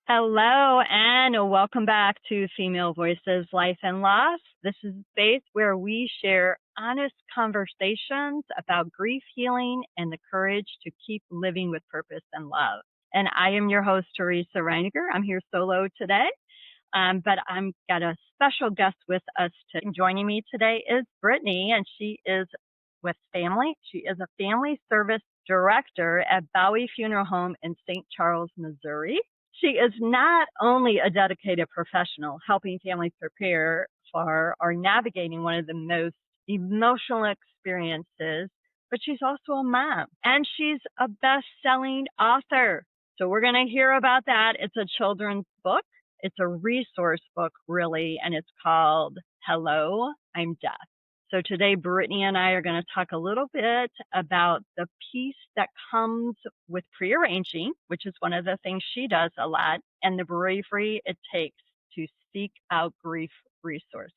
Hello and welcome back to Female Voices Life and Loss. This is a space where we share honest conversations about grief healing and the courage to keep living with purpose and love. And I am your host, Teresa Reiniger. I'm here solo today, but I'm got a special guest with us. Joining me today is Brittany, and she is with family. She is a family service director at Baue Funeral Home in St. Charles, Missouri. She is not only a dedicated professional helping families prepare for or navigating one of the most emotional experiences, but she's also a mom and she's a best-selling author. So we're going to hear about that. It's a children's book. It's a resource book, really, and it's called Hello, I'm Death. So today, Brittany and I are going to talk a little bit about the piece that comes with prearranging, which is one of the things she does a lot, and the bravery it takes to seek out grief resources.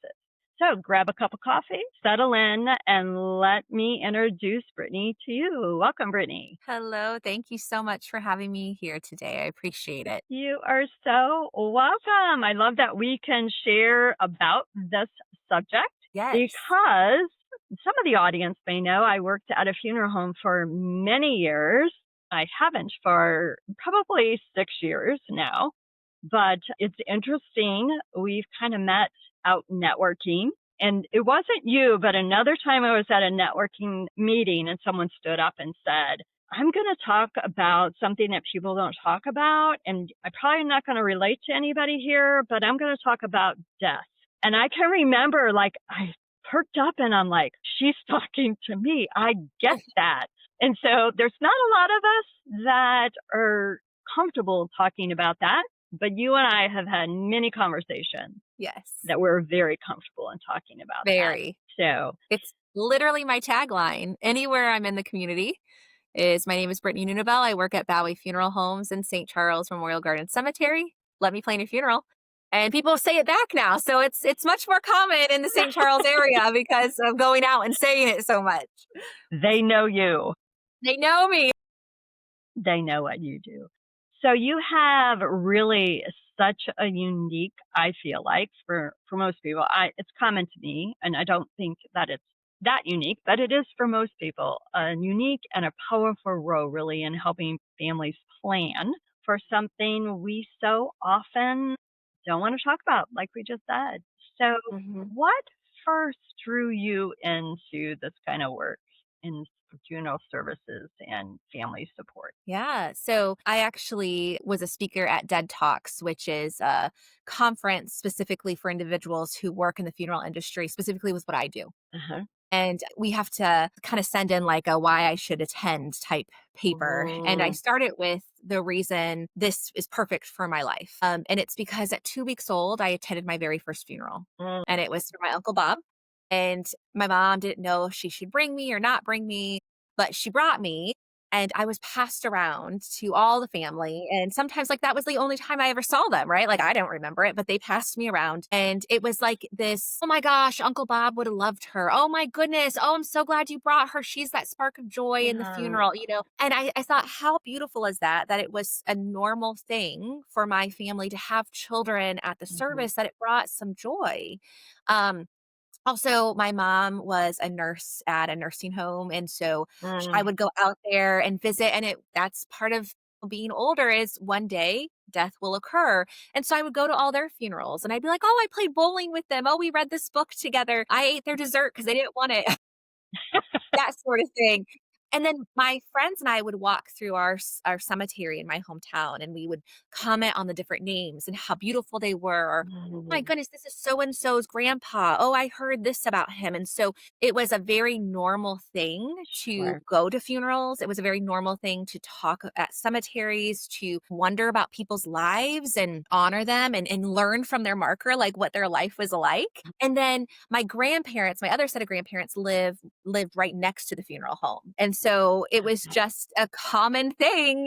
So grab a cup of coffee, settle in, and let me introduce Brittany to you. Welcome, Brittany. Hello. Thank you so much for having me here today. I appreciate it. You are so welcome. I love that we can share about this subject. Yes. Because some of the audience may know I worked at a funeral home for many years. I haven't for probably 6 years now, but it's interesting. We've kind of met out networking, and it wasn't you, but another time I was at a networking meeting and someone stood up and said, I'm going to talk about something that people don't talk about, and I'm probably not going to relate to anybody here, but I'm going to talk about death. And I can remember, I perked up and I'm like, she's talking to me. I get that. And so there's not a lot of us that are comfortable talking about that. But you and I have had many conversations. Yes. That we're very comfortable in talking about Very. that. So it's literally my tagline. Anywhere I'm in the community is my name is Brittany Neunuebel. I work at Baue Funeral Homes in St. Charles Memorial Garden Cemetery. Let me plan your funeral. And people say it back now. So it's much more common in the St. Charles area because of going out and saying it so much. They know you. They know me. They know what you do. So you have really such a unique, I feel like, for most people. It's common to me, and I don't think that it's that unique, but it is for most people, a unique and a powerful role, really, in helping families plan for something we so often don't want to talk about, like we just said. So what first drew you into this kind of work in funeral services and family support? Yeah. So I actually was a speaker at Dead Talks, which is a conference specifically for individuals who work in the funeral industry, specifically with what I do. Uh-huh. And we have to kind of send in like a why I should attend type paper. And I started with the reason this is perfect for my life. And it's because at 2 weeks old, I attended my very first funeral. And it was for my Uncle Bob. And my mom didn't know if she should bring me or not bring me, but she brought me. And I was passed around to all the family. And sometimes, like, that was the only time I ever saw them, right? Like, I don't remember it, but they passed me around. And it was like this, oh my gosh, Uncle Bob would have loved her. Oh my goodness. Oh, I'm so glad you brought her. She's that spark of joy in the funeral, And I thought, how beautiful is that it was a normal thing for my family to have children at the service, that it brought some joy. Also, my mom was a nurse at a nursing home, and so I would go out there and visit, and that's part of being older is one day death will occur. And so I would go to all their funerals, and I'd be like, "Oh, I played bowling with them. Oh, we read this book together. I ate their dessert because they didn't want it." That sort of thing. And then my friends and I would walk through our cemetery in my hometown, and we would comment on the different names and how beautiful they were. Or, oh my goodness, this is so-and-so's grandpa. Oh, I heard this about him. And so it was a very normal thing to go to funerals. It was a very normal thing to talk at cemeteries, to wonder about people's lives and honor them and learn from their marker, like what their life was like. And then my grandparents, my other set of grandparents lived right next to the funeral home. And so it was just a common thing,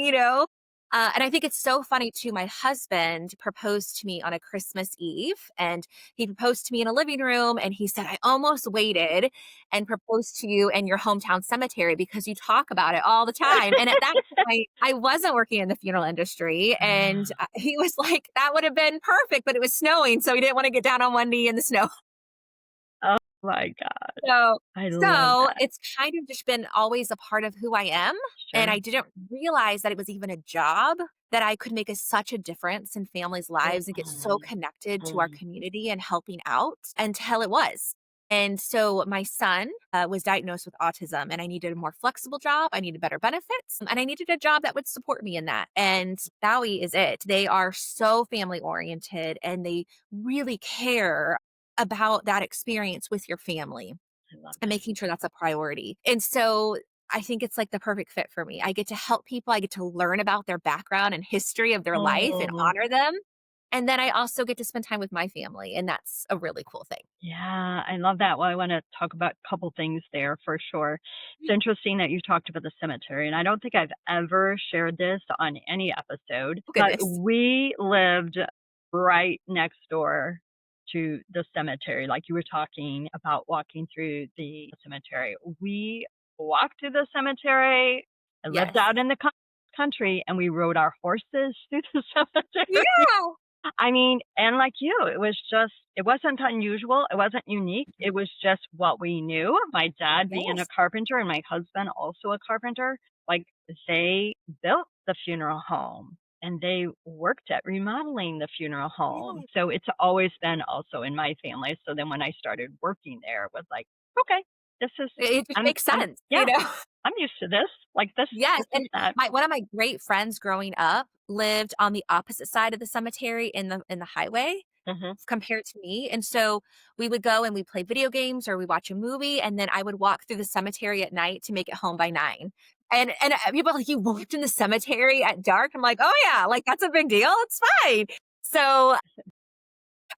And I think it's so funny too. My husband proposed to me on a Christmas Eve, and he proposed to me in a living room. And he said, I almost waited and proposed to you in your hometown cemetery because you talk about it all the time. And at that point, I wasn't working in the funeral industry. And he was like, that would have been perfect, but it was snowing. So he didn't want to get down on one knee in the snow. Oh my God. So I love so that. it's kind of just been always a part of who I am, and Sure. I didn't realize that it was even a job that I could make such a difference in families' lives and get so Mm, connected to our mm, community and helping out until it was. And so my son was diagnosed with autism, and I needed a more flexible job. I needed better benefits, and I needed a job that would support me in that. And Bowie is it. They are so family oriented, and they really care about that experience with your family I love and that. making sure that's a priority. And so I think it's like the perfect fit for me. I get to help people. I get to learn about their background and history of their life and Mm. honor them. And then I also get to spend time with my family. And that's a really cool thing. Yeah, I love that. Well, I want to talk about a couple things there for sure. It's Mm. interesting that you talked about the cemetery, and I don't think I've ever shared this on any episode, Oh, but goodness. we lived right next door to the cemetery. Like you were talking about walking through the cemetery. We walked to the cemetery. I lived Yes. out in the country, and we rode our horses through the cemetery. Yeah. I mean, and like you, it was just, it wasn't unusual. It wasn't unique. It was just what we knew. My dad being a Yes. carpenter and my husband also a carpenter, like they built the funeral home and they worked at remodeling the funeral home. Yes. So it's always been also in my family. So then when I started working there, it was like, okay, this is, It just makes sense, yeah, you know? I'm used to this. Like Yes, this is and not, my one of my great friends growing up lived on the opposite side of the cemetery in the highway mhm. compared to me, and so we would go and we play video games or we watch a movie, and then I would walk through the cemetery at night to make it home by 9. And people are like, "You walked in the cemetery at dark?" I'm like, "Oh, yeah, like, that's a big deal, it's fine." So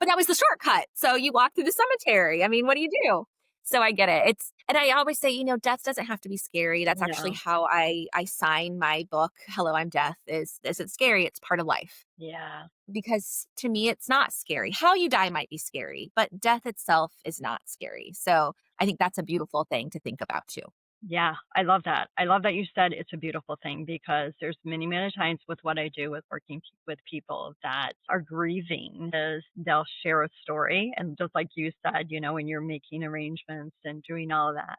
but that was the shortcut. So you walk through the cemetery. I mean, what do you do? So I get it. It's and I always say, death doesn't have to be scary. That's actually No, how I sign my book, Hello, I'm Death, is isn't scary. It's part of life. yeah. Because to me, it's not scary. How you die might be scary, but death itself is not scary. So I think that's a beautiful thing to think about too. Yeah, I love that. I love that you said it's a beautiful thing because there's many, many times with what I do with working with people that are grieving is they'll share a story. And just like you said, when you're making arrangements and doing all that,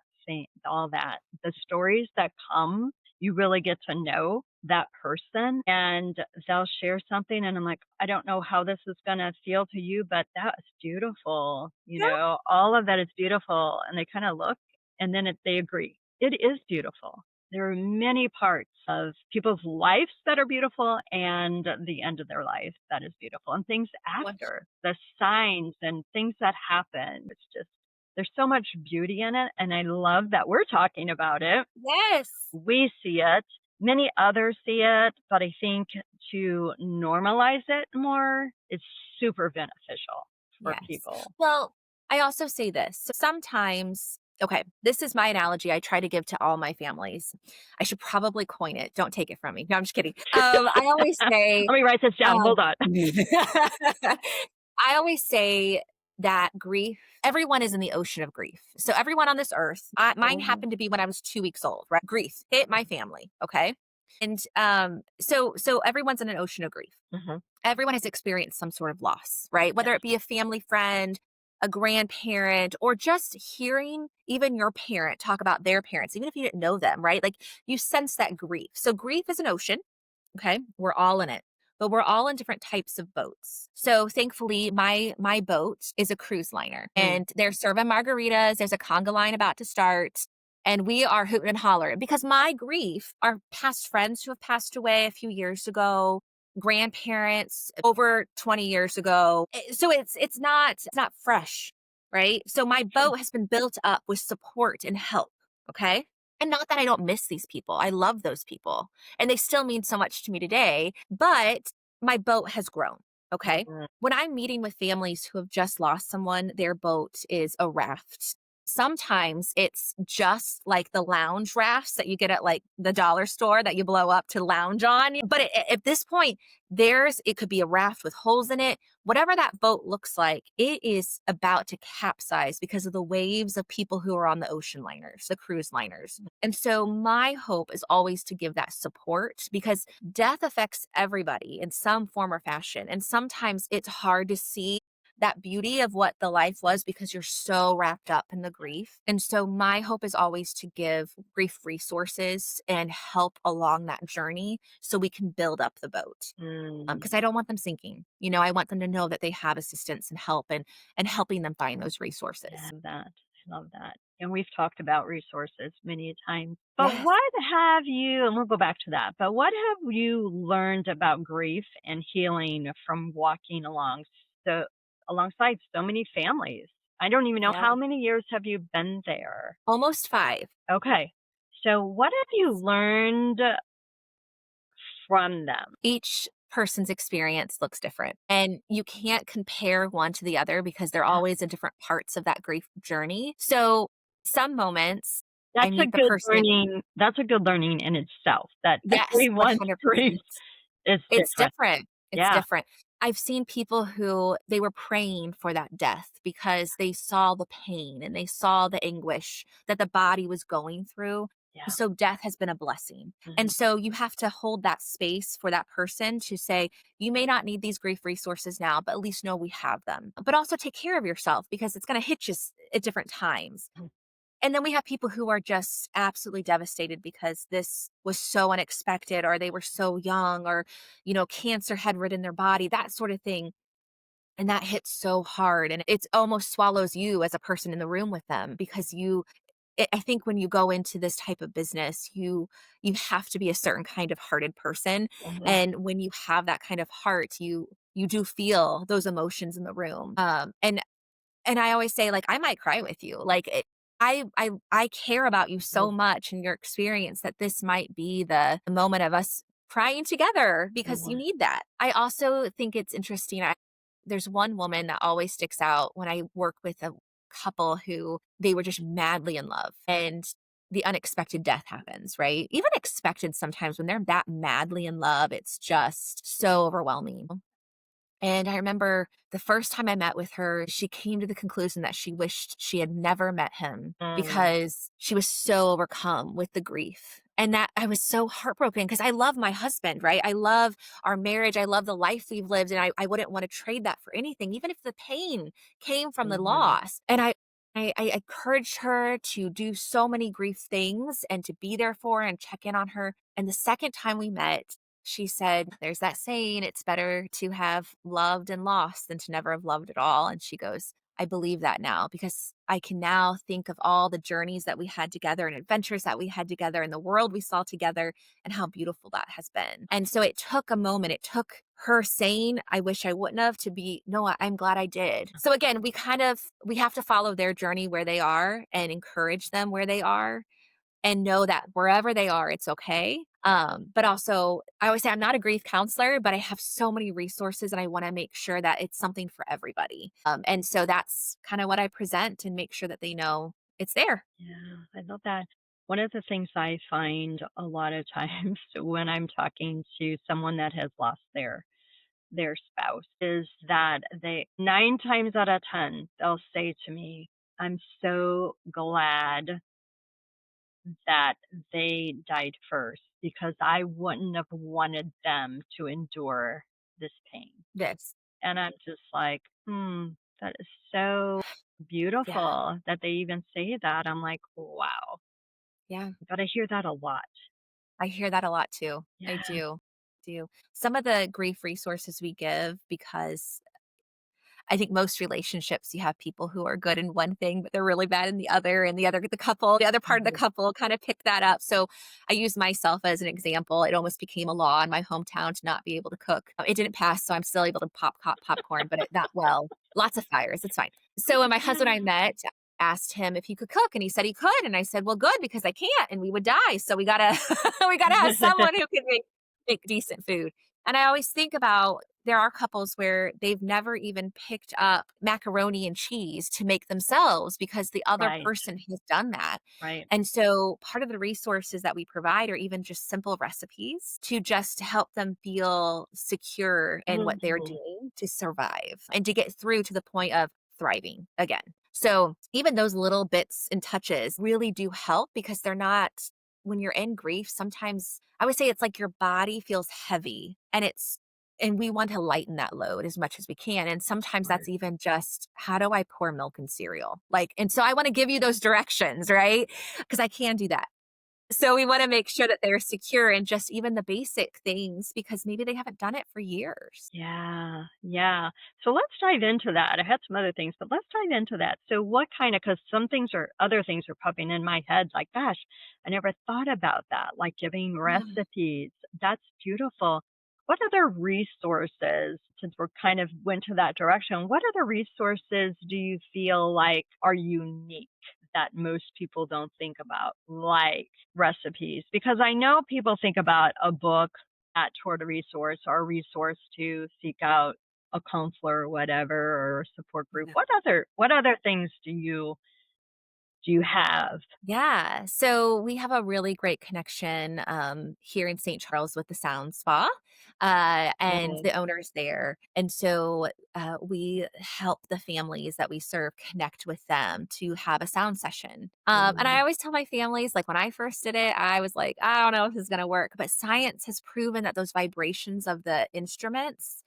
all that, the stories that come, you really get to know that person and they'll share something. And I'm like, I don't know how this is going to feel to you, but that's beautiful. Yeah. All of that is beautiful. And they kind of look and then they agree. It is beautiful. There are many parts of people's lives that are beautiful and the end of their life that is beautiful and things What- after the signs and things that happen. It's just, there's so much beauty in it. And I love that we're talking about it. Yes. We see it. Many others see it, but I think to normalize it more is super beneficial for Yes. people. Well, I also say this. So sometimes, okay, this is my analogy I try to give to all my families. I should probably coin it. Don't take it from me. No, I'm just kidding. I always say, Let me write this down. um, Hold on. I always say that grief, everyone is in the ocean of grief. So everyone on this earth, mine Mhm. happened to be when I was 2 weeks old, right? Grief hit my family. Okay. And so everyone's in an ocean of grief. Mhm. Everyone has experienced some sort of loss, right? Whether Yes. it be a family friend, a grandparent, or just hearing even your parent talk about their parents, even if you didn't know them, right? Like you sense that grief. So grief is an ocean. Okay. We're all in it, but we're all in different types of boats. So thankfully, my boat is a cruise liner Mm. and they're serving margaritas. There's a conga line about to start. And we are hooting and hollering because my grief, our past friends who have passed away a few years ago, grandparents over 20 years ago. So it's not fresh, right? So my Sure. boat has been built up with support and help. Okay. And not that I don't miss these people. I love those people and they still mean so much to me today, but my boat has grown. Okay. Mhm. When I'm meeting with families who have just lost someone, their boat is a raft. Sometimes it's just like the lounge rafts that you get at like the dollar store that you blow up to lounge on. But at this point, it could be a raft with holes in it. Whatever that boat looks like, it is about to capsize because of the waves of people who are on the ocean liners, the cruise liners. And so my hope is always to give that support because death affects everybody in some form or fashion. And sometimes it's hard to see that beauty of what the life was because you're so wrapped up in the grief. And so my hope is always to give grief resources and help along that journey so we can build up the boat. Because I don't want them sinking. I want them to know that they have assistance and help and helping them find those resources. Yeah, I love that. And we've talked about resources many a time. But Yes. what have you, and we'll go back to that, but what have you learned about grief and healing from walking alongside so many families? I don't even know Yeah. how many years have you been there? Almost 5. Okay. So what have you learned from them? Each person's experience looks different, and you can't compare one to the other because they're Yeah. always in different parts of that grief journey. So some moments I That's a meet the good person. learning. That's a good learning in itself that Yes, everyone's grief 100%. is It's different. different. It's Yeah. different. I've seen people who they were praying for that death because they saw the pain and they saw the anguish that the body was going through. Yeah. So death has been a blessing. And so you have to hold that space for that person to say, you may not need these grief resources now, but at least know we have them. But also take care of yourself because it's going to hit you at different times. Mhm. And then we have people who are just absolutely devastated because this was so unexpected or they were so young or, cancer had ridden their body, that sort of thing. And that hits so hard and it almost swallows you as a person in the room with them because I think when you go into this type of business, you have to be a certain kind of hearted person. Mhm. And when you have that kind of heart, you do feel those emotions in the room. And I always say, like, I might cry with you. Like, I care about you so much and your experience that this might be the moment of us crying together because you Mhm. need that. I also think it's interesting. There's one woman that always sticks out when I work with a couple who they were just madly in love and the unexpected death happens, right? Even expected sometimes when they're that madly in love, it's just so overwhelming. And I remember the first time I met with her, she came to the conclusion that she wished she had never met him Mm. because she was so overcome with the grief. And that I was so heartbroken because I love my husband, right? I love our marriage. I love the life we've lived. And I wouldn't want to trade that for anything, even if the pain came from the Mhm. loss. And I encouraged her to do so many grief things and to be there for her and check in on her. And the second time we met, she said, there's that saying, it's better to have loved and lost than to never have loved at all. And she goes, I believe that now because I can now think of all the journeys that we had together and adventures that we had together and the world we saw together and how beautiful that has been. And so it took a moment. It took her saying, I wish I wouldn't have to be, no, I'm glad I did. So again, we have to follow their journey where they are and encourage them where they are and know that wherever they are, it's okay. But also, I always say I'm not a grief counselor, but I have so many resources and I want to make sure that it's something for everybody. And so that's kind of what I present and make sure that they know it's there. Yeah, I love that. One of the things I find a lot of times when I'm talking to someone that has lost their spouse is that they 9 times out of 10 they'll say to me, "I'm so glad that they died first because I wouldn't have wanted them to endure this pain." Yes. And I'm just like, that is so Yeah. beautiful that they even say that. I'm like, wow. Yeah. But I hear that a lot. I hear that a lot too. I Yeah. do. Some of the grief resources we give because I think most relationships, you have people who are good in one thing, but they're really bad in the other, and the other part of the Mhm. couple kind of pick that up. So I use myself as an example. It almost became a law in my hometown to not be able to cook. It didn't pass, so I'm still able to pop popcorn, but not well. Lots of fires. It's fine. So when my husband and I met, asked him if he could cook and he said he could and I said, "Well, good because I can't and we would die. So we got to we got to have someone who can make decent food." And I always think about there are couples where they've never even picked up macaroni and cheese to make themselves because the other Right, person has done that. right. And so part of the resources that we provide are even just simple recipes to just help them feel secure in what they're Mhm. doing to survive and to get through to the point of thriving again. So even those little bits and touches really do help because they're not, when you're in grief, sometimes I would say it's like your body feels heavy and we want to lighten that load as much as we can. And sometimes that's Smart. even just how do I pour milk and cereal? Like, and so I want to give you those directions, right? Because I can do that. So we want to make sure that they're secure in just even the basic things because maybe they haven't done it for years. Yeah, yeah. So let's dive into that. I had some other things, but let's dive into that. So what kind of, because some things are, other things are popping in my head like, gosh, I never thought about that, like giving Yeah. recipes. That's beautiful. What other resources, since we're kind of went to that direction, what other resources do you feel like are unique that most people don't think about, like recipes? Because I know people think about a book at toward a resource or a resource to seek out a counselor or whatever or a support group. What other things do you have? Yeah. So we have a really great connection here in St. Charles with the Sound Spa and Mm, the owners there. And so we help the families that we serve connect with them to have a sound session. And I mm, always tell my families, like when I first did it, I was like, I don't know if this is going to work. But science has proven that those vibrations of the instruments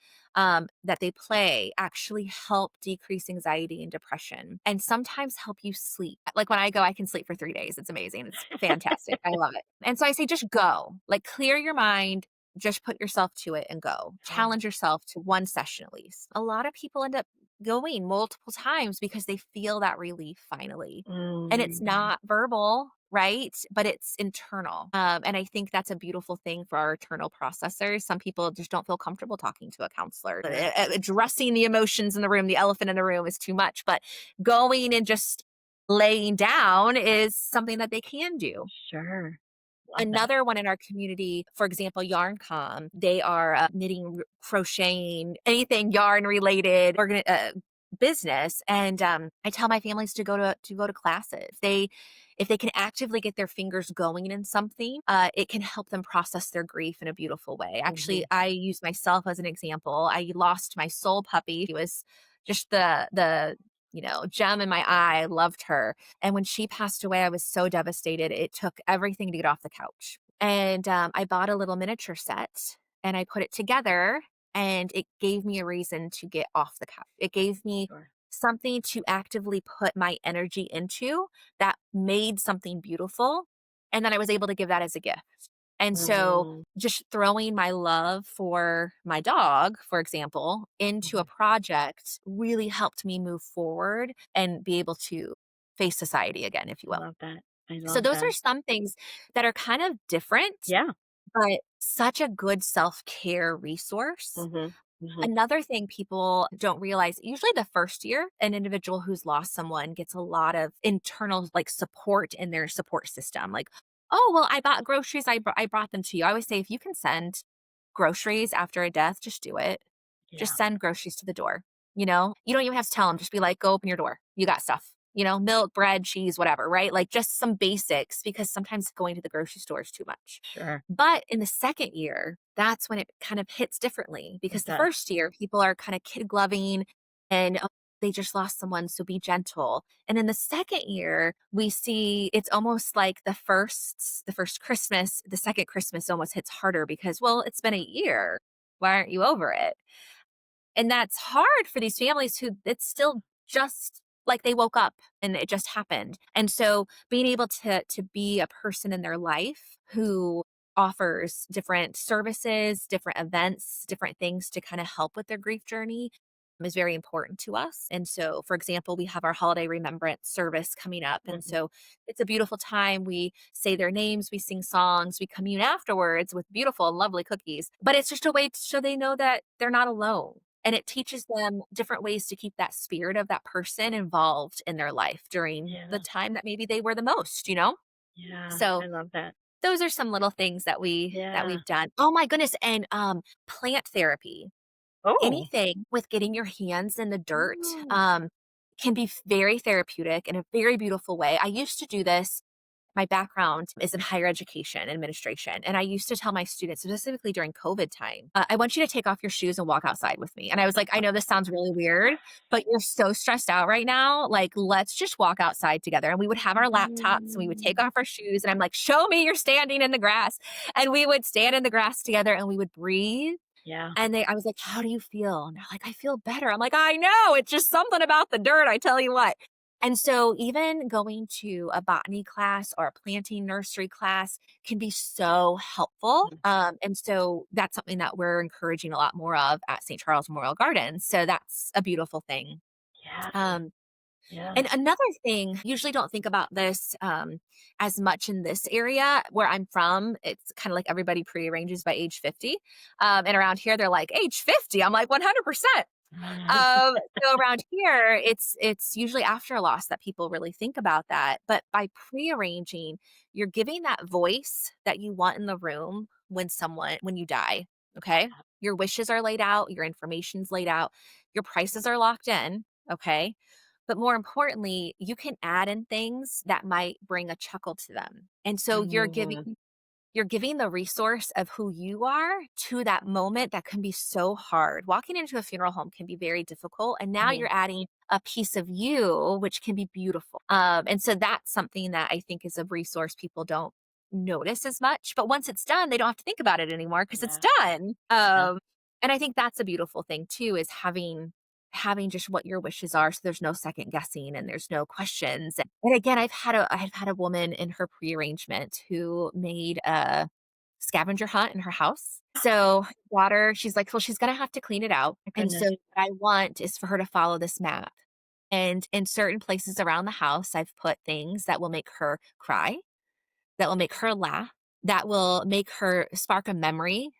that they play actually help decrease anxiety and depression and sometimes help you sleep. Like when I go, I can sleep for 3 days. It's amazing. It's fantastic. I love it. And so I say, just go, like clear your mind, just put yourself to it and go. yeah. Challenge yourself to one session at least. A lot of people end up going multiple times because they feel that relief finally. And it's Mm, not verbal, right? But it's internal. And I think that's a beautiful thing for our internal processors. Some people just don't feel comfortable talking to a counselor. sure, Addressing the emotions in the room, the elephant in the room is too much, but going and just laying down is something that they can do. sure. Love that. Another one in our community, for example, YarnCom, they are knitting, crocheting, anything yarn related business. And I tell my families to go to classes. If they can actively get their fingers going in something, it can help them process their grief in a beautiful way. Actually, Mhm. I use myself as an example. I lost my soul puppy. He was just the gem in my eye. I loved her, and when she passed away, I was so devastated. It took everything to get off the couch. And I bought a little miniature set and I put it together, and it gave me a reason to get off the couch. It gave me Sure. something to actively put my energy into that made something beautiful. And then I was able to give that as a gift. And so Mhm, just throwing my love for my dog, for example, into a mhm. project really helped me move forward and be able to face society again, if you I will. love that. I So love those that. are some things that are kind of different, Yeah. but such a good self-care resource. Mhm, mhm, Another thing people don't realize, usually the first year, an individual who's lost someone gets a lot of internal like support in their support system. Like, oh, well, I bought groceries. I brought them to you. I always say, if you can send groceries after a death, just do it. yeah, Just send groceries to the door. You don't even have to tell them. Just be like, go open your door. You got stuff. Milk, bread, cheese, whatever, right? Like just some basics because sometimes going to the grocery store is too much. sure. But in the second year, that's when it kind of hits differently because It the does. first year, people are kind of kid gloving and, "Oh, they just lost someone, so be gentle." And in the second year, we see it's almost like the first Christmas, the second Christmas almost hits harder because, well, it's been a year. Why aren't you over it? And that's hard for these families who it's still just like they woke up and it just happened. And so being able to be a person in their life who offers different services, different events, different things to kind of help with their grief journey is very important to us. And so, for example, we have our holiday remembrance service coming up. And Mhm. so it's a beautiful time. We say their names, we sing songs, we commune afterwards with beautiful and lovely cookies. But it's just a way so they know that they're not alone. And it teaches them different ways to keep that spirit of that person involved in their life during the Yeah, time that maybe they were the most. yeah, So I love that. those are some little things that Yeah. we've done. Oh my goodness, and, plant therapy. Oh. Anything with getting your hands in the dirt, Oh. can be very therapeutic in a very beautiful way. I used to do this. My background is in higher education administration. And I used to tell my students, specifically during COVID time, I want you to take off your shoes and walk outside with me. And I was like, I know this sounds really weird, but you're so stressed out right now. Like, let's just walk outside together. And we would have our laptops and we would take Mm. off our shoes. And I'm like, show me you're standing in the grass. And we would stand in the grass together and we would breathe. Yeah. And I was like, how do you feel? And they're like, I feel better. I'm like, I know. It's just something about the dirt. I tell you what. And so even going to a botany class or a planting nursery class can be so helpful. And so that's something that we're encouraging a lot more of at St. Charles Memorial Gardens. So that's a beautiful thing. Yeah. Um, Yeah. and another thing, usually don't think about this as much in this area where I'm from. It's kind of like everybody prearranges by age 50. And around here, they're like, age 50. I'm like, 100%. So around here, it's usually after a loss that people really think about that. But by prearranging, you're giving that voice that you want in the room when you die. Okay. Your wishes are laid out, your information's laid out, your prices are locked in. Okay. But more importantly, you can add in things that might bring a chuckle to them. And so Mm. you're giving the resource of who you are to that moment that can be so hard. Walking into a funeral home can be very difficult. And now Mhm. you're adding a piece of you, which can be beautiful. And so that's something that I think is a resource people don't notice as much. But once it's done, they don't have to think about it anymore because it's Yeah. done. Yeah. And I think that's a beautiful thing too, is having just what your wishes are so there's no second guessing and there's no questions. And again, I've had a woman in her prearrangement who made a scavenger hunt in her house. So water, she's like, well, she's gonna have to clean it out. My And so goodness. what I want is for her to follow this map. And in certain places around the house, I've put things that will make her cry, that will make her laugh, that will make her spark a memory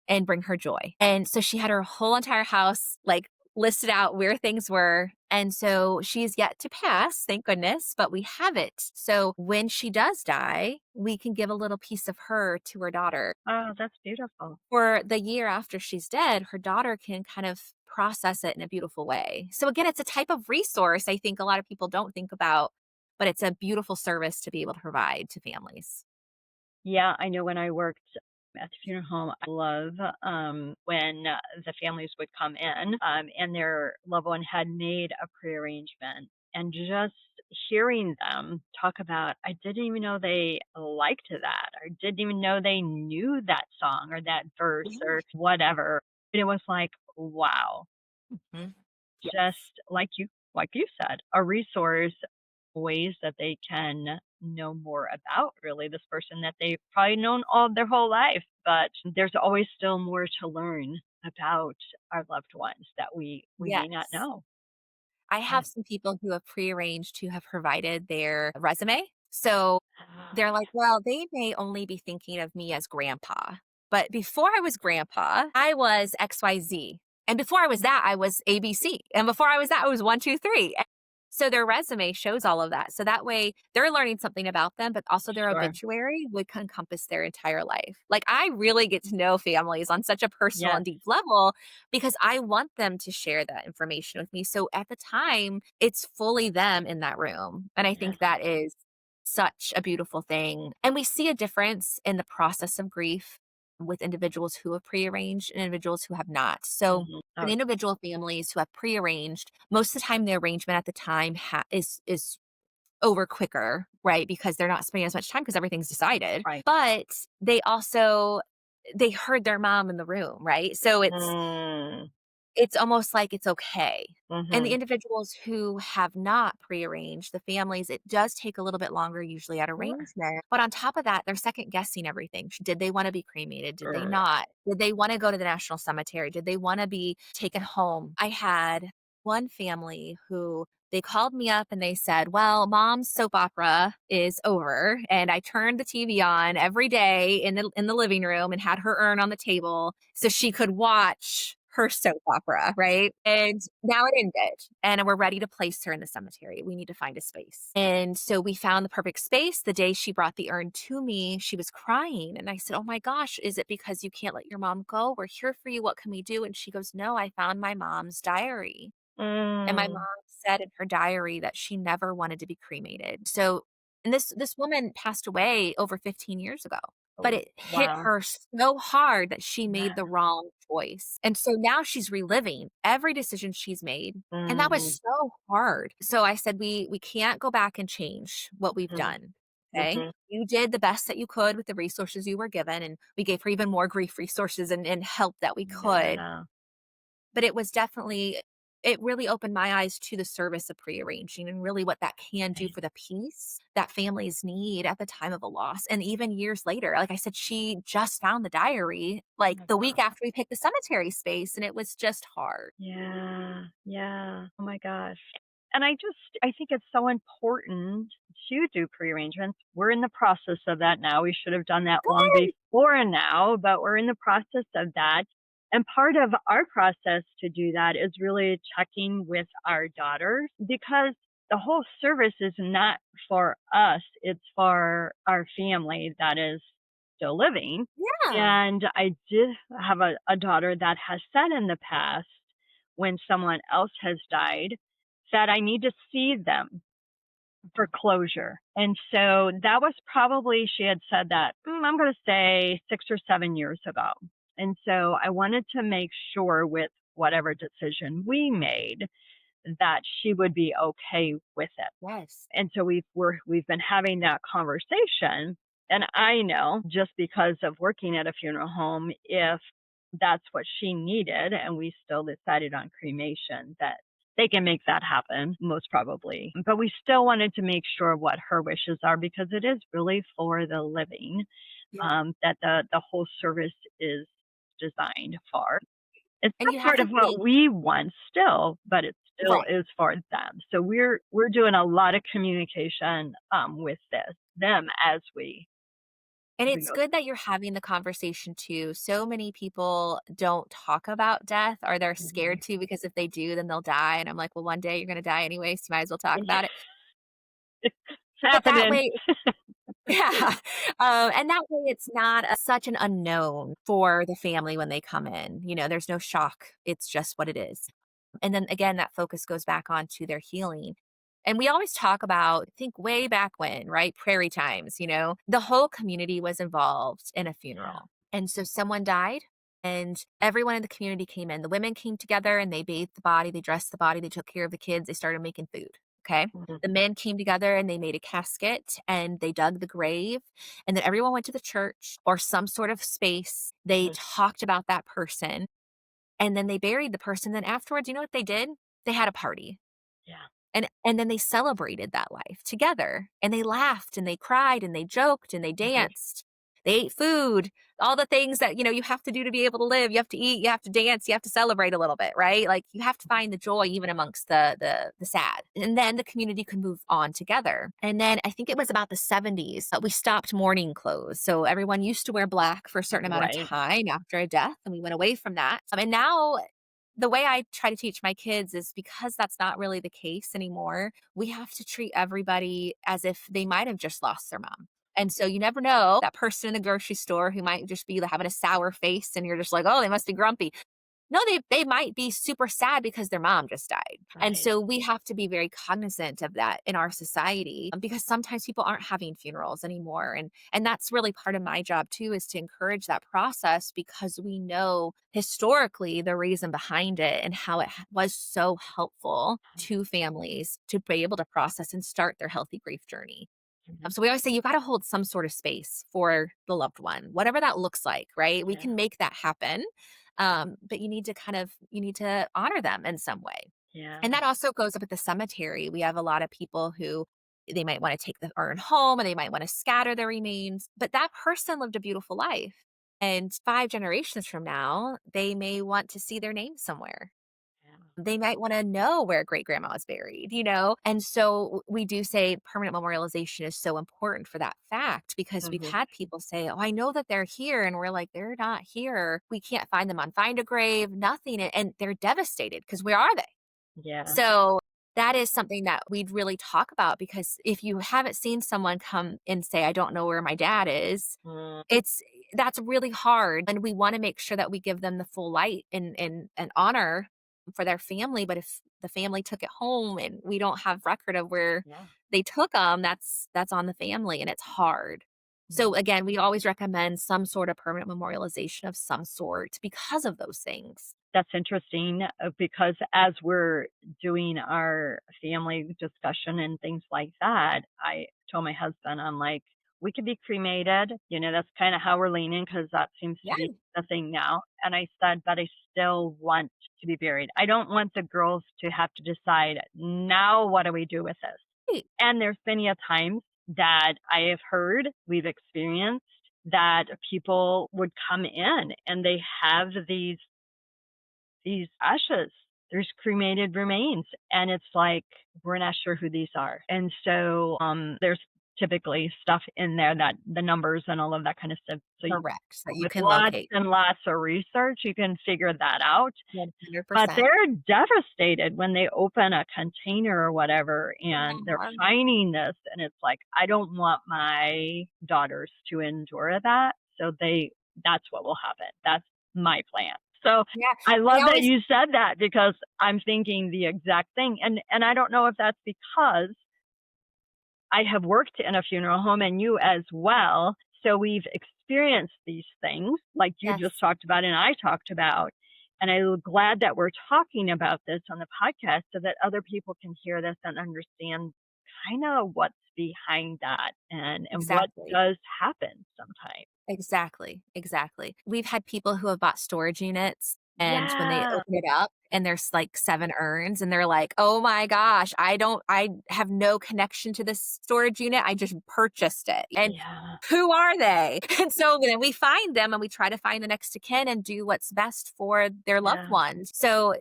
and bring her joy. And so she had her whole entire house like listed out where things were. And so she's yet to pass, thank goodness, but we have it. So when she does die, we can give a little piece of her to her daughter. Oh, that's beautiful. For the year after she's dead, her daughter can kind of process it in a beautiful way. So again, it's a type of resource I think a lot of people don't think about, but it's a beautiful service to be able to provide to families. Yeah, I know when I worked at the funeral home, I love when the families would come in and their loved one had made a prearrangement, and just hearing them talk about, I didn't even know they liked that, or didn't even know they knew that song or that verse Yeah. or whatever. And it was like, wow, Mhm. just Yes. like you said, a resource, ways that they can know more about really this person that they've probably known all their whole life, but there's always still more to learn about our loved ones that we may not Yes. know. I Yeah. have some people who have prearranged who have provided their resume. So Ah, they're like, well, they may only be thinking of me as grandpa. But before I was grandpa, I was XYZ. And before I was that, I was ABC. And before I was that, I was 1, 2, 3. So their resume shows all of that. So that way they're learning something about them, but also their sure. obituary would encompass their entire life. Like I really get to know families on such a personal Yes. and deep level because I want them to share that information with me. So at the time, it's fully them in that room. And I Yes. think that is such a beautiful thing. And we see a difference in the process of grief with individuals who have prearranged and individuals who have not. So Mhm. in Oh, individual families who have prearranged, most of the time the arrangement at the time is over quicker, right? Because they're not spending as much time because everything's decided. right. But they heard their mom in the room, right? So Mm. it's almost like it's okay. And the Mhm. individuals who have not prearranged, the families, it does take a little bit longer usually at Sure. arrangement. But on top of that, they're second guessing everything. Did they want to be cremated? Did they Right. not? Did they want to go to the National Cemetery? Did they want to be taken home? I had one family who they called me up and they said, well, mom's soap opera is over. And I turned the TV on every day in the living room and had her urn on the table so she could watch her soap opera, right? And now it ended, and we're ready to place her in the cemetery. We need to find a space. And so we found the perfect space. The day she brought the urn to me, she was crying. And I said, "Oh my gosh, is it because you can't let your mom go? We're here for you. What can we do?" And she goes, "No, I found my mom's diary." And my Mm. mom said in her diary that she never wanted to be cremated. So, and this woman passed away over 15 years ago, but Oh, it hit wow. her so hard that she Yeah. made the wrong choice. And so now she's reliving every decision she's made. And that Mhm. was so hard. So I said, we can't go back and change what we've Mhm. done. Okay. Mhm. You did the best that you could with the resources you were given. And we gave her even more grief resources and help that we could, Yeah. but it was definitely, it really opened my eyes to the service of prearranging and really what that can do Right. for the peace that families need at the time of a loss. And even years later, like I said, she just found the diary Oh like my the week gosh. after we picked the cemetery space, and it was just hard. Yeah. Yeah. Oh my gosh. And I think it's so important to do prearrangements. We're in the process of that now. We should have done that long Good. before now, but we're in the process of that. And part of our process to do that is really checking with our daughters because the whole service is not for us, it's for our family that is still living. Yeah. And I did have a daughter that has said in the past, when someone else has died, that I need to see them for closure. And so that was probably, she had said that, I'm going to say 6 or 7 years ago. And so I wanted to make sure with whatever decision we made that she would be okay with it. Yes. And so we've been having that conversation. And I know just because of working at a funeral home, if that's what she needed and we still decided on cremation, that they can make that happen, most probably. But we still wanted to make sure what her wishes are because it is really for the living, Yeah. that the whole service is designed for. It's And not you have part to of what think, we want still, but it still right. is for them. So we're doing a lot of communication with them as And we it's go good that you're having the conversation too. So many people don't talk about death, or they're through. Mhm. scared to because if they do, then they'll die. And I'm like, well, one day you're going to die anyway, so you might as well talk about it. It's But that happening. way, yeah. And that way it's not such an unknown for the family when they come in. There's no shock. It's just what it is. And then again, that focus goes back onto their healing. And we always talk about, think way back when, right? Prairie times, the whole community was involved in a Yeah. funeral. And so someone died and everyone in the community came in. The women came together and they bathed the body, they dressed the body, they took care of the kids, they started making food. Okay. Mhm. The men came together and they made a casket and they dug the grave. And then everyone went to the church or some sort of space. They Mhm. talked about that person and then they buried the person. Then afterwards, you know what they did? They had a party. Yeah. And then they celebrated that life together, and they laughed, and they cried, and they joked, and they Mhm. danced. They ate food, all the things that, you have to do to be able to live. You have to eat, you have to dance, you have to celebrate a little bit, right? Like, you have to find the joy even amongst the sad. And then the community could move on together. And then I think it was about the 70s, we stopped mourning clothes. So everyone used to wear black for a certain amount of Right. time after a death, and we went away from that. And now the way I try to teach my kids is because that's not really the case anymore. We have to treat everybody as if they might have just lost their mom. And so you never know that person in the grocery store who might just be having a sour face and you're just like, oh, they must be grumpy. No, they might be super sad because their mom just died. And Right. so we have to be very cognizant of that in our society, because sometimes people aren't having funerals anymore. And that's really part of my job too, is to encourage that process, because we know historically the reason behind it and how it was so helpful to families to be able to process and start their healthy grief journey. Mhm. So we always say you got to hold some sort of space for the loved one, whatever that looks like, right? We Yeah. can make that happen. But you need to honor them in some way. Yeah. And that also goes up at the cemetery. We have a lot of people who they might want to take the urn home, and they might want to scatter their remains, but that person lived a beautiful life. And 5 generations from now, they may want to see their name somewhere. Yeah. They might want to know where great grandma is buried, you know? And so we do say permanent memorialization is so important for that fact because we've Hmm. had people say, oh, I know that they're here. And we're like, they're not here. We can't find them on Find a Grave, nothing. And they're devastated because where are they? Yeah. So that is something that we'd really talk about because if you haven't seen someone come and say, I don't know where my dad is, Mm, it's that's really hard, and we wanna make sure that we give them the full light and honor for their family, but if the family took it home and we don't have record of where yeah. they took them, that's on the family, and it's hard. Mm. So, again, we always recommend some sort of permanent memorialization of some sort because of those things. That's interesting because as we're doing our family discussion and things like that, I told my husband, I'm like, we could be cremated. That's kind of how we're leaning because that seems to Yeah, be the thing now. And I said, but I still want to be buried. I don't want the girls to have to decide, now what do we do with this? right, And there's many a times that I have heard, we've experienced that people would come in and they have these ashes. There's cremated remains. And it's like, we're not sure who these are. And so there's typically stuff in there that the numbers and all of that kind of stuff. So correct, that you with can lots locate and lots of research, you can figure that out. 100%. But they're devastated when they open a container or whatever and they're Yeah, finding this. And it's like, I don't want my daughters to endure that. So that's what will happen. That's my plan. So yeah, I I love that always you said that because I'm thinking the exact thing. And I don't know if that's because I have worked in a funeral home and you as well. So we've experienced these things like you just yes, talked about and I talked about. And I'm glad that we're talking about this on the podcast so that other people can hear this and understand kind of what's behind that and what exactly. does happen sometimes. Exactly, exactly. We've had people who have bought storage units, and when they Yeah. open it up and there's, like, 7 urns, and they're like, "Oh my gosh, I have no connection to this storage unit, I just purchased it, and Yeah. who are they?" And so then we find them, and we try to find the next of kin and do what's best for their loved Yeah. ones. So,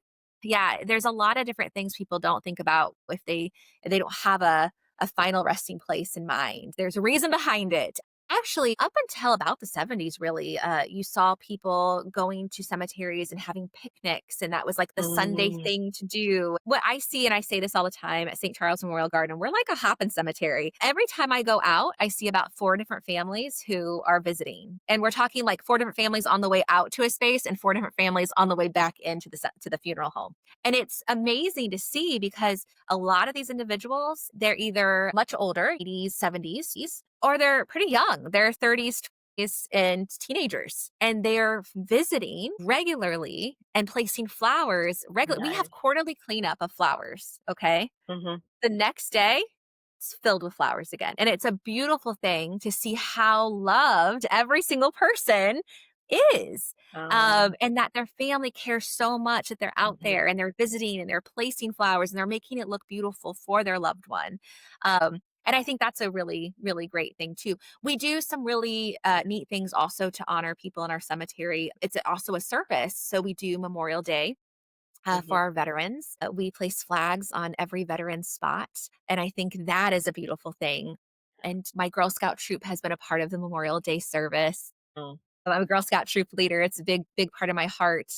yeah, there's a lot of different things people don't think about if they don't have a final resting place in mind. There's a reason behind it. Actually, up until about the 70s, really, you saw people going to cemeteries and having picnics, and that was like the Sunday Mm, thing to do. What I see, and I say this all the time at St. Charles Memorial Garden, we're like a hopping cemetery. Every time I go out, I see about 4 different families who are visiting, and we're talking like 4 different families on the way out to a space and 4 different families on the way back into to the funeral home. And it's amazing to see because a lot of these individuals, they're either much older, 80s, 70s, or they're pretty young. They're 30s, 20s, and teenagers. And they're visiting regularly and placing flowers regularly. We have nice. quarterly cleanup of flowers. Okay. Hmm. The next day, it's filled with flowers again. And it's a beautiful thing to see how loved every single person is. And that their family cares so much that they're out Mhm. there and they're visiting and they're placing flowers and they're making it look beautiful for their loved one. And I think that's a really, really great thing too. We do some really neat things also to honor people in our cemetery. It's also a service. So we do Memorial Day for Mhm. our veterans. We place flags on every veteran's spot. And I think that is a beautiful thing. And my Girl Scout troop has been a part of the Memorial Day service. Mm. I'm a Girl Scout troop leader. It's a big, big part of my heart.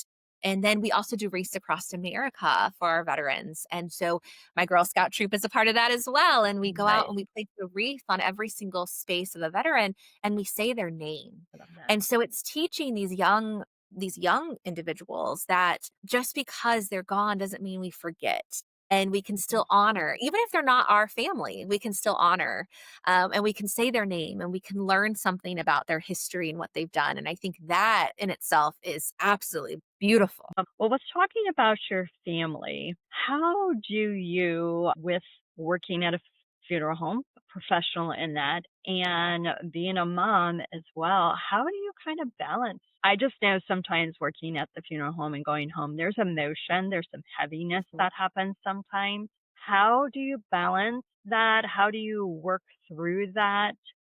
And then we also do Wreaths Across America for our veterans. And so my Girl Scout troop is a part of that as well. And we go out Nice. and we place the wreath on every single space of the veteran and we say their name. I love that. And so it's teaching these young individuals that just because they're gone doesn't mean we forget. And we can Mhm. still honor, even if they're not our family, we can still honor and we can say their name and we can learn something about their history and what they've done. And I think that in itself is absolutely beautiful. Well, let's talking about your family. How do you, with working at a funeral home, professional in that, and being a mom as well, how do you kind of balance? I just know sometimes working at the funeral home and going home, there's emotion, there's some heaviness that happens sometimes. How do you balance that? How do you work through that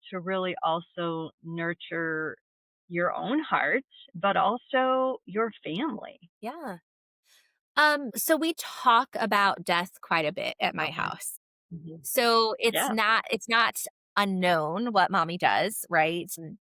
to really also nurture your own heart, but also your family? Yeah. So we talk about death quite a bit at my Okay. house. Hmm. So Yeah. it's not unknown what mommy does, right? And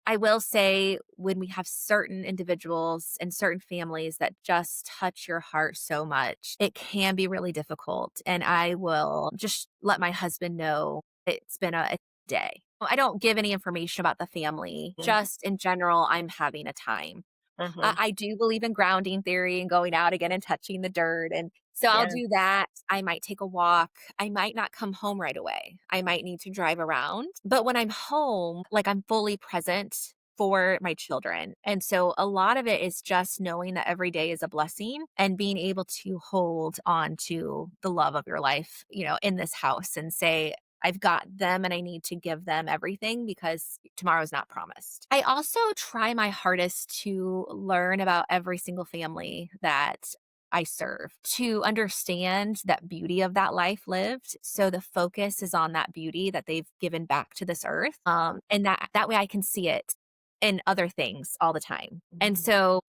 I will say when we have certain individuals and certain families that just touch your heart so much, it can be really difficult. And I will just let my husband know it's been a day. I don't give any information about the family. Just in general, I'm having a time. Mm-hmm. I do believe in grounding theory and going out again and touching the dirt. And so I'll Yeah. do that. I might take a walk. I might not come home right away. I might need to drive around. But when I'm home, like I'm fully present for my children. And so a lot of it is just knowing that every day is a blessing and being able to hold on to the love of your life, in this house and say, I've got them and I need to give them everything because tomorrow's not promised. I also try my hardest to learn about every single family that I serve to understand that beauty of that life lived. So the focus is on that beauty that they've given back to this earth. And that way I can see it in other things all the time. And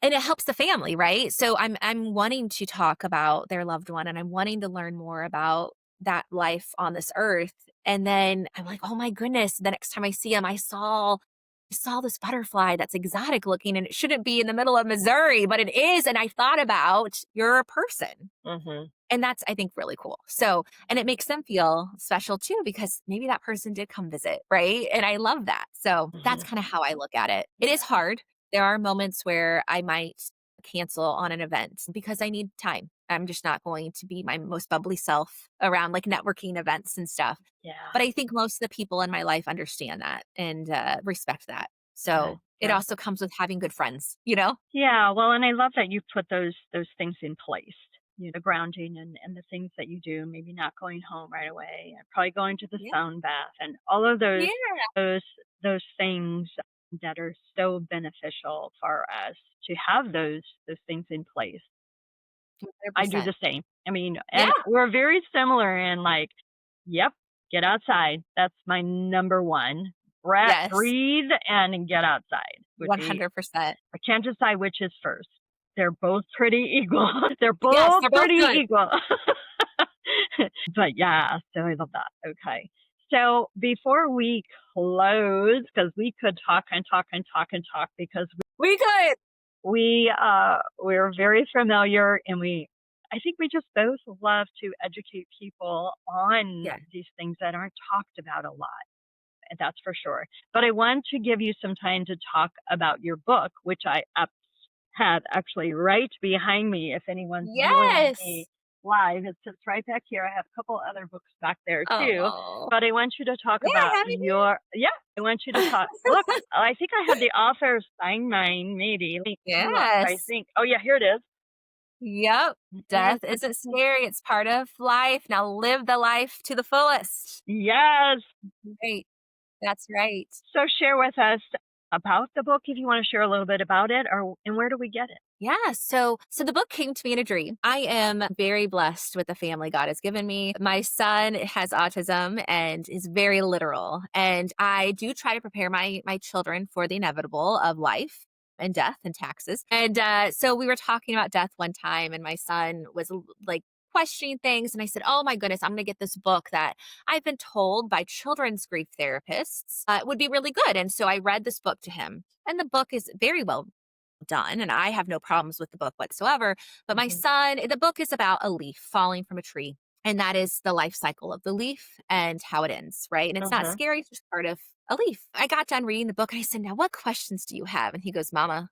it helps the family, right? So I'm wanting to talk about their loved one and I'm wanting to learn more about that life on this earth. And then I'm like, oh my goodness, the next time I see him, I saw this butterfly that's exotic looking and it shouldn't be in the middle of Missouri, but it is. And I thought about you're a person. Mm-hmm. And that's, I think, really cool. So, and it makes them feel special too, because maybe that person did come visit, right? And I love that. So Mm-hmm. that's kind of how I look at it. It is hard. There are moments where I might cancel on an event because I need time. I'm just not going to be my most bubbly self around like networking events and stuff. Yeah. But I think most of the people in my life understand that and respect that. Good. So it Good. also comes with having good friends. Yeah. Well, and I love that you put those things in place. The grounding and the things that you do, maybe not going home right away, and probably going to the Yeah. sound bath, and all of those Yeah. those those things that are so beneficial for us to have those things in place. I do 100%. the same. I mean, Yeah. and we're very similar in like, yep, get outside. That's my number one. Yes. Breathe and get outside would be. 100%. I can't decide which is first. They're both pretty equal. They're Yes, both they're both pretty good. equal. But yeah, so I love that. Okay. So before we close, because we could talk and talk and talk and talk because We good. we're very familiar and I think we just both love to educate people on Yeah. these things that aren't talked about a lot. That's for sure. But I want to give you some time to talk about your book, which I have actually right behind me. If anyone's viewing me Yes. live, it sits right back here. I have a couple other books back there too. Oh. But I want you to talk Yeah, about happy your, yeah, I want you to talk. Look, I think I have the author sign mine, maybe. Let me look, I Yes. think. Oh, yeah, here it is. Yep. Yes, Death isn't scary. It's part of life. Now live the life to the fullest. yes. Right. That's right. So share with us about the book if you want to share a little bit about it, or and where do we get it? Yeah. So the book came to me in a dream. I am very blessed with the family God has given me. My son has autism and is very literal. And I do try to prepare my children for the inevitable of life and death and taxes. And so we were talking about death one time, and my son was like questioning things. And I said, oh my goodness, I'm going to get this book that I've been told by children's grief therapists would be really good. And so I read this book to him. And the book is very well done, and I have no problems with the book whatsoever. But my Mhm. son, the book is about a leaf falling from a tree. And that is the life cycle of the leaf and how it ends, right? And it's not Uh-huh. scary, it's just part of a leaf. I got done reading the book and I said, now what questions do you have? And he goes, Mama,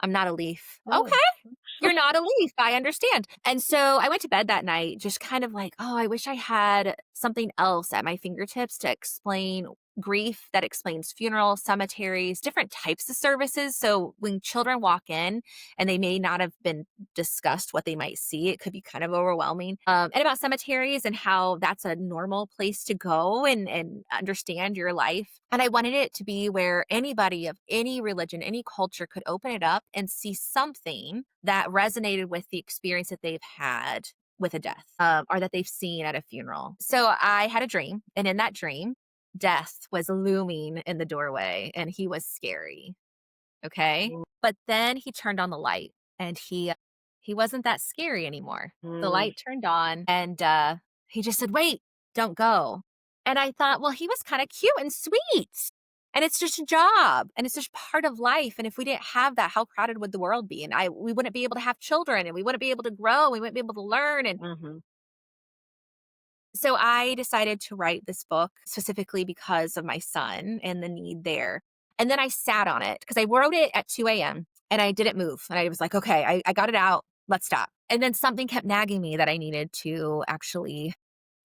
I'm not a leaf. Okay. Oh. You're not a leaf. I understand. And so I went to bed that night, just kind of like, oh, I wish I had something else at my fingertips to explain grief, that explains funerals, cemeteries, different types of services. So when children walk in and they may not have been discussed what they might see, it could be kind of overwhelming. And about cemeteries and how that's a normal place to go and understand your life. And I wanted it to be where anybody of any religion, any culture could open it up and see something that resonated with the experience that they've had with a death or that they've seen at a funeral. So I had a dream, and in that dream, death was looming in the doorway and he was scary. Okay. Mm. But then he turned on the light and he He wasn't that scary anymore. The Mm, light turned on and he just said, "Wait, don't go." And I thought, well, he was kind of cute and sweet. And it's just a job and it's just part of life. And if we didn't have that, how crowded would the world be? And we wouldn't be able to have children and we wouldn't be able to grow. We wouldn't be able to learn. And mhm, so I decided to write this book specifically because of my son and the need there. And then I sat on it because I wrote it at 2 a.m. and I didn't move. And I was like, okay, I got it out. Let's stop. And then something kept nagging me that I needed to actually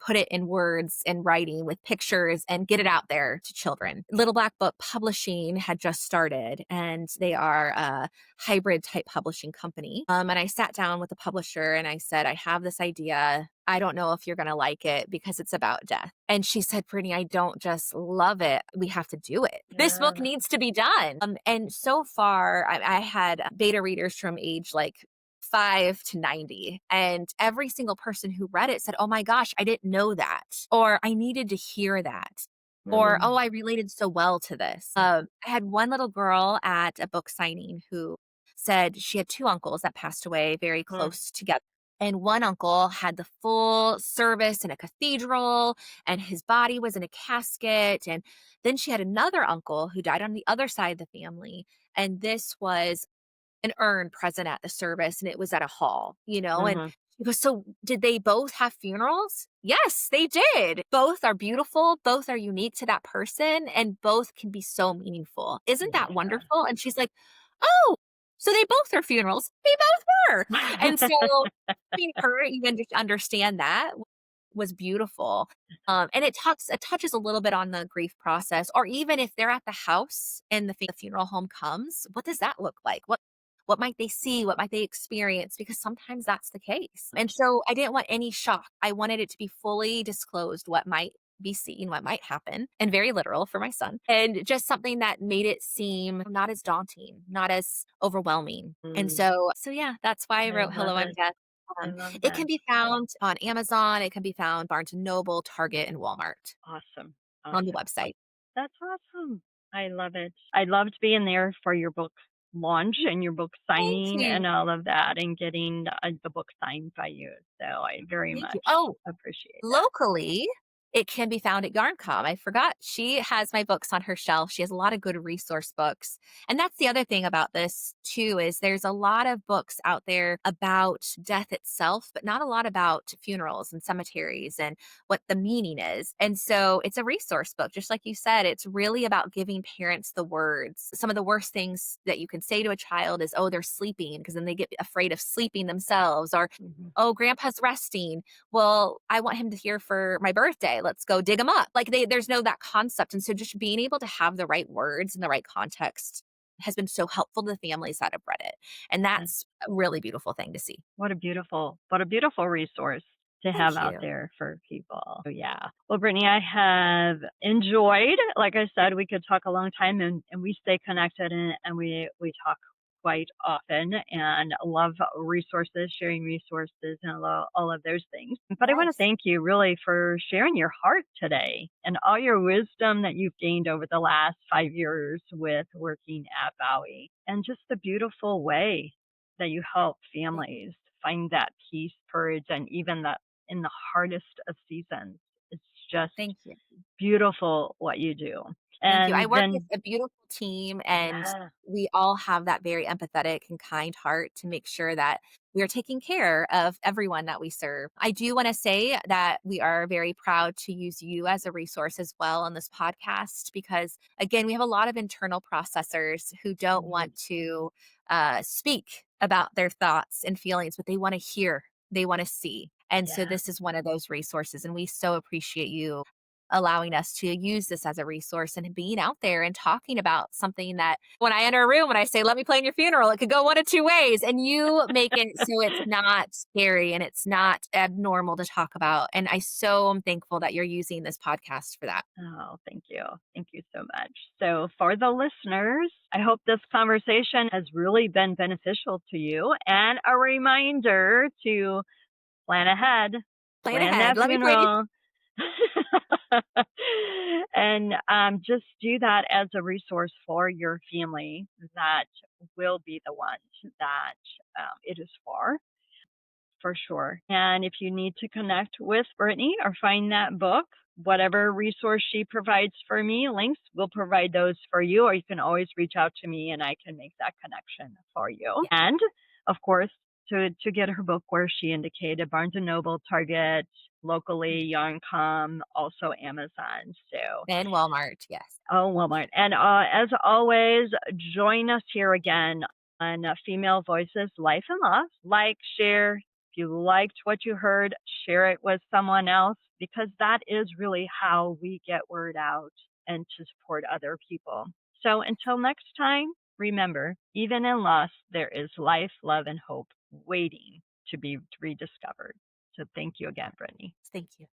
put it in words and writing with pictures and get it out there to children. Little Black Book Publishing had just started and they are a hybrid type publishing company. And I sat down with the publisher and I said, I have this idea. I don't know if you're going to like it because it's about death. And she said, Brittany, I don't just love it. We have to do it. This book yeah, needs to be done. And so far, I had beta readers from age like 5 to 90. And every single person who read it said, "Oh my gosh, I didn't know that." Or "I needed to hear that." Or "Oh, mm, I related so well to this." I had one little girl at a book signing who said she had two uncles that passed away very mm, close together. And one uncle had the full service in a cathedral, and his body was in a casket. And then she had another uncle who died on the other side of the family. And this was an urn present at the service and it was at a hall, and mhm, she goes, "So did they both have funerals?" Yes, they did. Both are beautiful, both are unique to that person, and both can be so meaningful. Isn't that wonderful? And she's like, "Oh, so they both are funerals." They both were. And so having her even just understand that was beautiful. And it touches a little bit on the grief process, or even if they're at the house and the funeral home comes, what does that look like? What might they see? What might they experience? Because sometimes that's the case. And so I didn't want any shock. I wanted it to be fully disclosed what might be seen, what might happen, and very literal for my son. And just something that made it seem not as daunting, not as overwhelming. And mm, so yeah, that's why I I wrote love Hello, I'm it. Death. I Um, love it can that. be found on Amazon. It can be found Barnes& and Noble, Target, and Walmart Awesome. on the Awesome. website. That's awesome. I love it. I loved being there for your book launch and your book Thank signing and you. all of that and getting the book signed by you. So I very Thank you. much Oh, appreciate that. locally, it can be found at Yarncom. I forgot she has my books on her shelf. She has a lot of good resource books. And that's the other thing about this too is there's a lot of books out there about death itself, but not a lot about funerals and cemeteries and what the meaning is. And so it's a resource book. Just like you said, it's really about giving parents the words. Some of the worst things that you can say to a child is, "Oh, they're sleeping," because then they get afraid of sleeping themselves, or, Mhm. "Oh, grandpa's resting. Well, I want him to hear for my birthday. Let's go dig him up." Like there's no that concept. And so just being able to have the right words and the right context has been so helpful to the families that have read it. And that's a really beautiful thing to see. What a beautiful resource to have Thank out you. there for people. So yeah. Well, Brittany, I have enjoyed, like I said, we could talk a long time and we stay connected and we talk quite often and love resources, sharing resources and all of those things. But I want to Yes. thank you really for sharing your heart today and all your wisdom that you've gained over the last 5 years with working at Baue and just the beautiful way that you help Thank families find that peace, courage, and even that in the hardest of seasons. It's just thank you. beautiful what you do. Thank you. I And work with then, a beautiful team, and yeah, we all have that very empathetic and kind heart to make sure that we are taking care of everyone that we serve. I do want to say that we are very proud to use you as a resource as well on this podcast because, again, we have a lot of internal processors who don't mhm, want to speak about their thoughts and feelings, but they want to hear, they want to see. And so yeah. this is one of those resources, and we so appreciate you allowing us to use this as a resource and being out there and talking about something that when I enter a room and I say, "Let me plan your funeral," it could go one of two ways. And you make it so it's not scary and it's not abnormal to talk about. And I so am thankful that you're using this podcast for that. Oh, thank you. Thank you so much. So, for the listeners, I hope this conversation has really been beneficial to you and a reminder to plan ahead, Plan plan ahead. that Let me plan you. funeral. And just do that as a resource for your family that will be the ones that it is for sure. And if you need to connect with Brittany or find that book, whatever resource she provides for me, links, we'll provide those for you, or you can always reach out to me and I can make that connection for you. Yeah. And of course, to get her book where she indicated, Barnes & Noble, Target, locally, Young.com, also Amazon. So And Walmart, yes. Oh, Walmart. And as always, join us here again on Female Voices Life and Loss. Like, share. If you liked what you heard, share it with someone else, because that is really how we get word out and to support other people. So until next time, remember, even in loss, there is life, love, and hope waiting to be rediscovered. So thank you again, Brittany. Thank you.